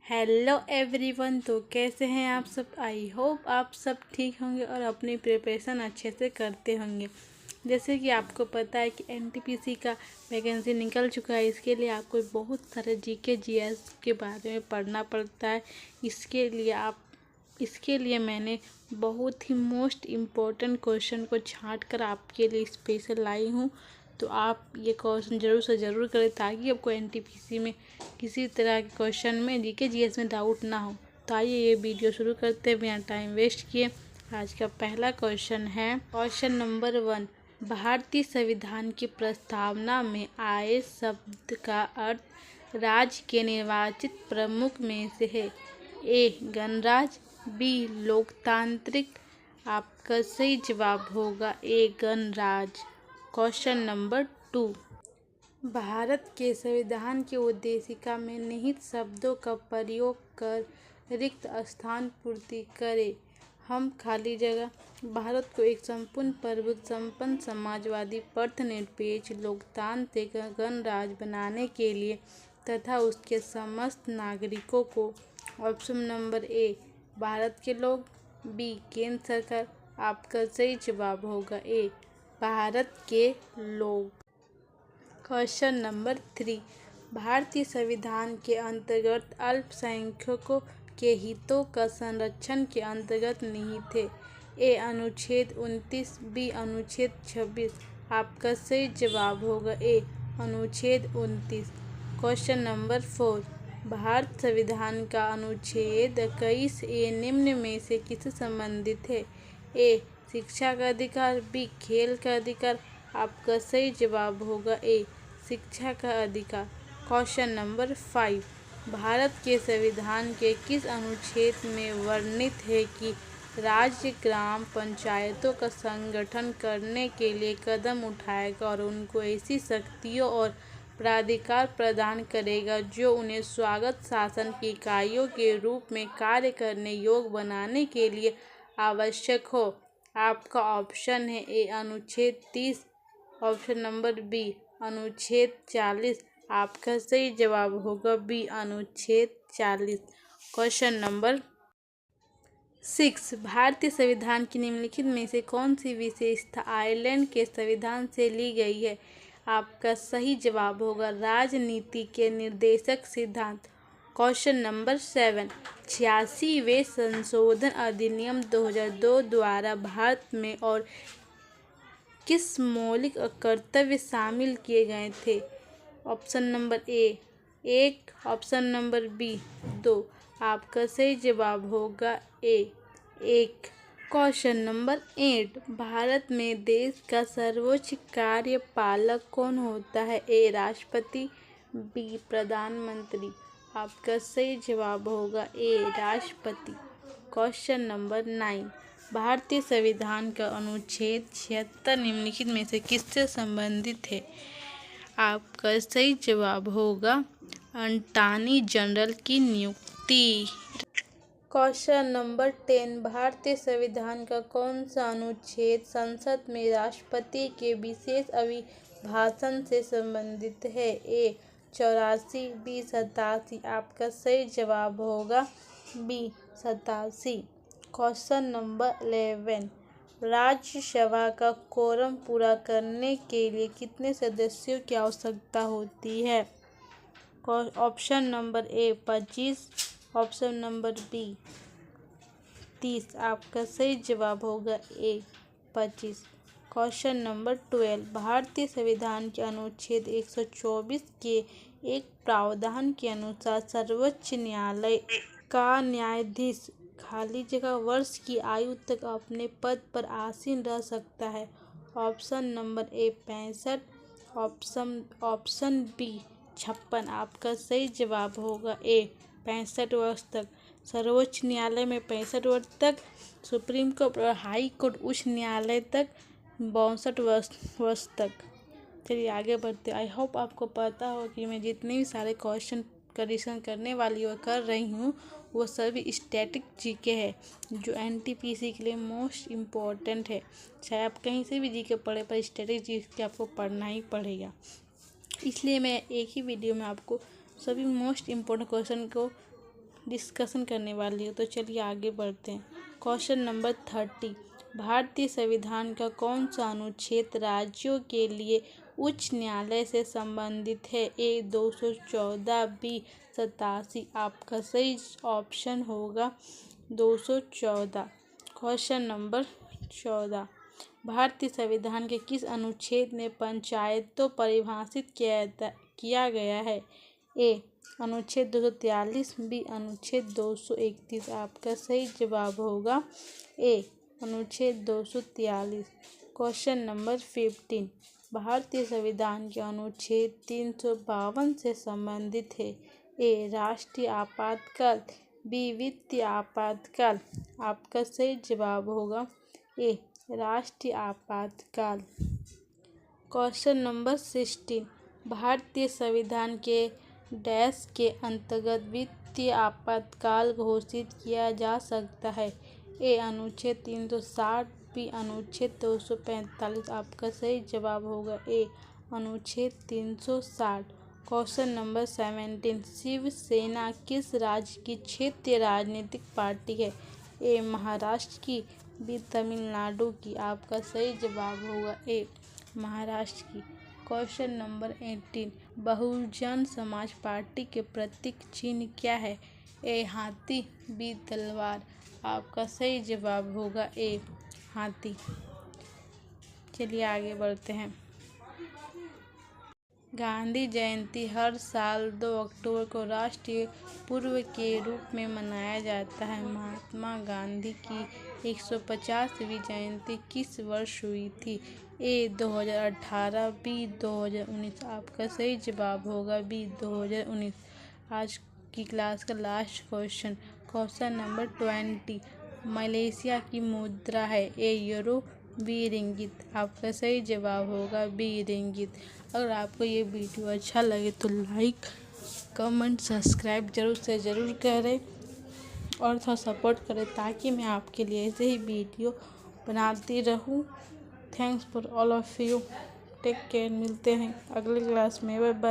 Hello everyone. तो कैसे हैं आप सब। आई होप आप सब ठीक होंगे और अपनी प्रिपरेशन अच्छे से करते होंगे। जैसे कि आपको पता है कि एनटीपीसी का वैकेंसी निकल चुका है। इसके लिए आपको बहुत सारे जीके जीएस के बारे में पढ़ना पड़ता है। इसके लिए मैंने बहुत ही मोस्ट इम्पोर्टेंट क्वेश्चन को छांट कर आपके लिए स्पेशल लाई हूँ। तो आप ये क्वेश्चन ज़रूर से ज़रूर करें ताकि आपको एनटीपीसी में किसी तरह के क्वेश्चन में जीके जीएस में डाउट ना हो। तो आइए ये वीडियो शुरू करते हैं बिना टाइम वेस्ट किए। आज का पहला क्वेश्चन है क्वेश्चन नंबर 1। भारतीय संविधान की प्रस्तावना में आए शब्द का अर्थ राज्य के निर्वाचित प्रमुख में से है। ए गणराज्य, बी लोकतांत्रिक। आपका सही जवाब होगा ए गणराज्य। Question number 2। भारत के संविधान की उद्देशिका में निहित शब्दों का प्रयोग कर रिक्त स्थान पूर्ति करें। हम खाली जगह। भारत को एक संपूर्ण प्रभुत्व संपन्न समाजवादी धर्मनिरपेक्ष लोकतांत्रिक गणराज्य बनाने के लिए तथा उसके समस्त नागरिकों को। ऑप्शन नंबर ए भारत के लोग, बी केंद्र सरकार। आपका सही जवाब होगा ए भारत के लोग। Question number 3। भारतीय संविधान के अंतर्गत अल्पसंख्यकों के हितों का संरक्षण के अंतर्गत निहित है। ए अनुच्छेद 29, बी अनुच्छेद 26। आपका सही जवाब होगा ए अनुच्छेद 29। Question number 4। भारत संविधान का अनुच्छेद 21 ए निम्न में से किससे संबंधित है। ए शिक्षा का अधिकार, बी खेल का अधिकार। आपका सही जवाब होगा ए शिक्षा का अधिकार। Question number 5। भारत के संविधान के किस अनुच्छेद में वर्णित है कि राज्य ग्राम पंचायतों का संगठन करने के लिए कदम उठाएगा और उनको ऐसी शक्तियों और प्राधिकार प्रदान करेगा जो उन्हें स्वायत्त शासन की इकाइयों के रूप में कार्य करने योग्य बनाने के लिए आवश्यक हो। आपका ऑप्शन है ए अनुच्छेद 30। ऑप्शन नंबर बी अनुच्छेद 40। आपका सही जवाब होगा बी अनुच्छेद 40। Question number 6। भारतीय संविधान की निम्नलिखित में से कौन सी विशेषता आयरलैंड के संविधान से ली गई है। आपका सही जवाब होगा राजनीति के निर्देशक सिद्धांत। Question number 7। 86वें संशोधन अधिनियम 2002 द्वारा भारत में और किस मौलिक कर्तव्य शामिल किए गए थे। Option number A 1। Option number B 2। आपका सही जवाब होगा ए 1। Question number 8। भारत में देश का सर्वोच्च कार्यपालक कौन होता है। ए राष्ट्रपति, बी प्रधानमंत्री। आपका सही जवाब होगा ए राष्ट्रपति। Question number 9। भारतीय संविधान का अनुच्छेद 76 निम्नलिखित में से किससे संबंधित है। आपका सही जवाब होगा अटॉर्नी जनरल की नियुक्ति। Question number 10। भारतीय संविधान का कौन सा अनुच्छेद संसद में राष्ट्रपति के विशेष अभिभाषण से संबंधित है। ए 84, बी 87। आपका सही जवाब होगा बी 87। Question number 11। राज्यसभा का कोरम पूरा करने के लिए कितने सदस्यों की आवश्यकता होती है। Option number A 25। Option number B 30। आपका सही जवाब होगा ए 25। Question number 12। भारतीय संविधान के अनुच्छेद 124 के एक प्रावधान के अनुसार सर्वोच्च न्यायालय का न्यायाधीश खाली जगह वर्ष की आयु तक अपने पद पर आसीन रह सकता है। Option number A 65। Option B 56। आपका सही जवाब होगा ए 65 वर्ष तक। सर्वोच्च न्यायालय में 65 वर्ष तक, सुप्रीम कोर्ट और हाई कोर्ट उच्च न्यायालय तक 62 वर्ष तक। चलिए आगे बढ़ते। आई होप आपको पता हो कि मैं जितने भी सारे क्वेश्चन करेक्शन करने वाली और कर रही हूँ वो सभी स्टैटिक जीके है जो एनटीपीसी के लिए मोस्ट इम्पॉर्टेंट है। चाहे आप कहीं से भी जीके पढ़े पर स्टैटिक जीके आपको पढ़ना ही पड़ेगा। इसलिए मैं एक ही वीडियो में आपको सभी मोस्ट इम्पोर्टेंट क्वेश्चन को डिस्कशन करने वाली हूँ। तो चलिए आगे बढ़ते हैं। क्वेश्चन नंबर 30, भारतीय संविधान का कौन सा अनुच्छेद राज्यों के लिए उच्च न्यायालय से संबंधित है? ए 214, बी 87। आपका सही ऑप्शन होगा 214। क्वेश्चन नंबर 14, भारतीय संविधान के किस अनुच्छेद में पंचायत तो परिभाषित किया गया है? ए अनुच्छेद 243, बी अनुच्छेद 231। आपका सही जवाब होगा ए अनुच्छेद 243। क्वेश्चन नंबर 15, भारतीय संविधान के अनुच्छेद 352 से संबंधित है? ए राष्ट्रीय आपातकाल, बी वित्तीय आपातकाल। आपका सही जवाब होगा ए राष्ट्रीय आपातकाल। क्वेश्चन नंबर 16, भारतीय संविधान के डैश के अंतर्गत वित्तीय आपातकाल घोषित किया जा सकता है? ए अनुच्छेद 360, बी अनुच्छेद 245। आपका सही जवाब होगा ए अनुच्छेद 360। क्वेश्चन नंबर 17, शिवसेना किस राज्य की क्षेत्रीय राजनीतिक पार्टी है? ए महाराष्ट्र की, बी तमिलनाडु की। आपका सही जवाब होगा ए महाराष्ट्र की। Question number 18, Bahujan Samaj party के प्रतीक चिन्ह क्या है? ए हाथी, बी तलवार। आपका सही जवाब होगा ए हाथी। चलिए आगे बढ़ते हैं। गांधी जयंती हर साल 2 अक्टूबर को राष्ट्रीय पर्व के रूप में मनाया जाता है। महात्मा गांधी की 150वीं जयंती किस वर्ष हुई थी? ए 2018, बी 2019। आपका सही जवाब होगा बी 2019। आज की क्लास का last question, question number 20, Malaysia की मुद्रा है? ए यूरो, बी रिंगित। आपका सही जवाब होगा बी रिंगित। अगर आपको ये वीडियो अच्छा लगे तो लाइक, कमेंट, सब्सक्राइब जरूर से ज़रूर करें और थोड़ा सपोर्ट करें ताकि मैं आपके लिए ऐसे ही वीडियो बनाती रहूं। Thanks for all of you. Take care. मिलते हैं अगले क्लास में। Bye bye.